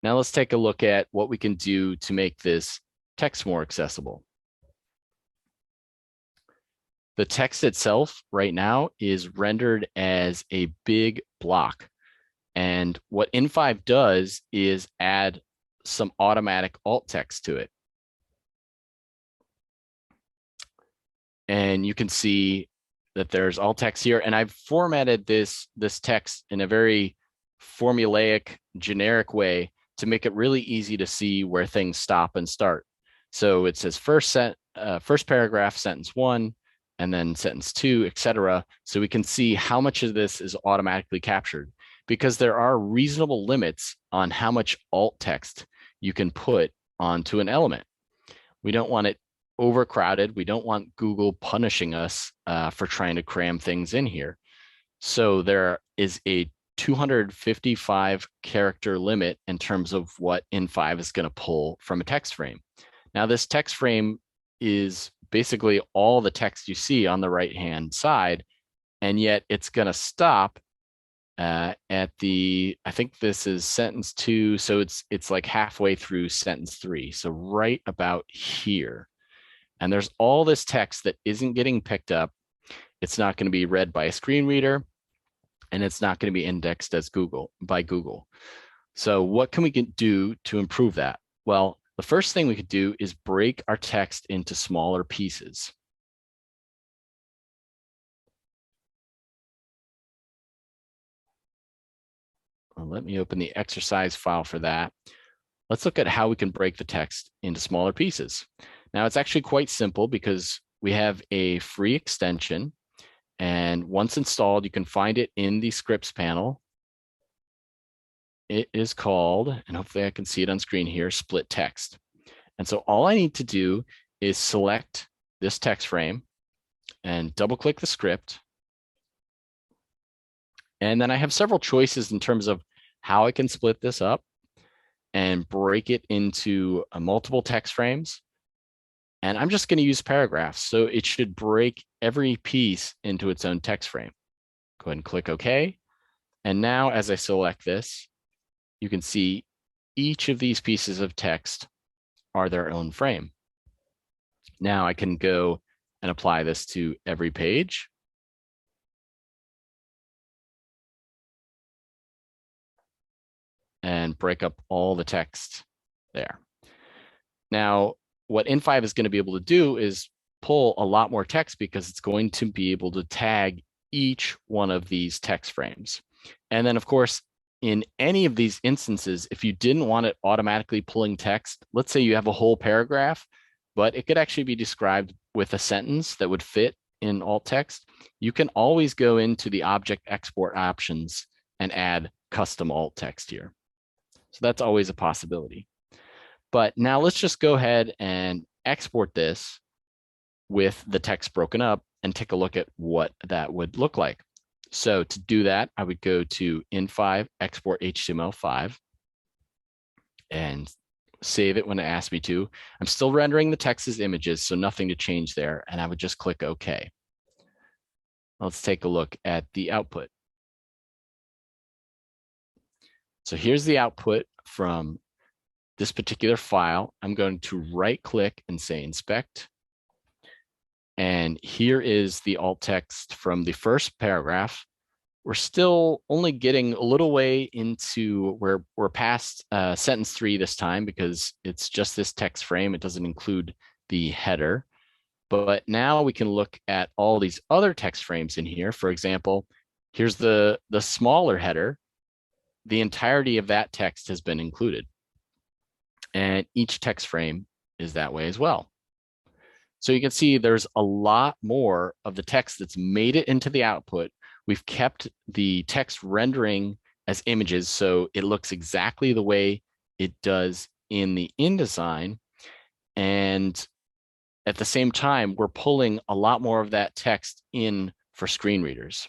Now let's take a look at what we can do to make this text more accessible. The text itself right now is rendered as a big block. And what In5 does is add some automatic alt text to it. And you can see that there's alt text here. And I've formatted this text in a very formulaic, generic way to make it really easy to see where things stop and start. So it says first paragraph, sentence 1, and then sentence 2, etc. So we can see how much of this is automatically captured, because there are reasonable limits on how much alt text you can put onto an element. We don't want it overcrowded. We don't want Google punishing us for trying to cram things in here. So there is a 255 character limit in terms of what In5 is going to pull from a text frame. Now, this text frame is basically all the text you see on the right-hand side, and yet it's going to stop at the, I think this is sentence 2, so it's like halfway through sentence 3, so right about here. And there's all this text that isn't getting picked up. It's not going to be read by a screen reader, and it's not going to be indexed as by Google. So what can we do to improve that? Well, the first thing we could do is break our text into smaller pieces. Well, let me open the exercise file for that. Let's look at how we can break the text into smaller pieces. Now, it's actually quite simple because we have a free extension, and once installed, you can find it in the scripts panel. It is called, and hopefully I can see it on screen here, split text. And so all I need to do is select this text frame and double click the script. And then I have several choices in terms of how I can split this up and break it into multiple text frames. And I'm just going to use paragraphs, so it should break every piece into its own text frame. Go ahead and click OK. And now as I select this, you can see each of these pieces of text are their own frame. Now I can go and apply this to every page. And break up all the text there. Now, what In5 is going to be able to do is pull a lot more text, because it's going to be able to tag each one of these text frames. And then, of course, in any of these instances, if you didn't want it automatically pulling text, let's say you have a whole paragraph, but it could actually be described with a sentence that would fit in alt text, you can always go into the object export options and add custom alt text here. So that's always a possibility. But now let's just go ahead and export this with the text broken up and take a look at what that would look like. So to do that, I would go to In5 Export HTML5 and save it when it asks me to. I'm still rendering the text as images, so nothing to change there. And I would just click OK. Let's take a look at the output. So here's the output from this particular file. I'm going to right click and say inspect. And here is the alt text from the first paragraph. We're still only getting a little way into where we're past sentence 3 this time, because it's just this text frame. It doesn't include the header. But now we can look at all these other text frames in here. For example, here's the smaller header. The entirety of that text has been included. And each text frame is that way as well. So you can see there's a lot more of the text that's made it into the output. We've kept the text rendering as images, so it looks exactly the way it does in the InDesign. And at the same time, we're pulling a lot more of that text in for screen readers.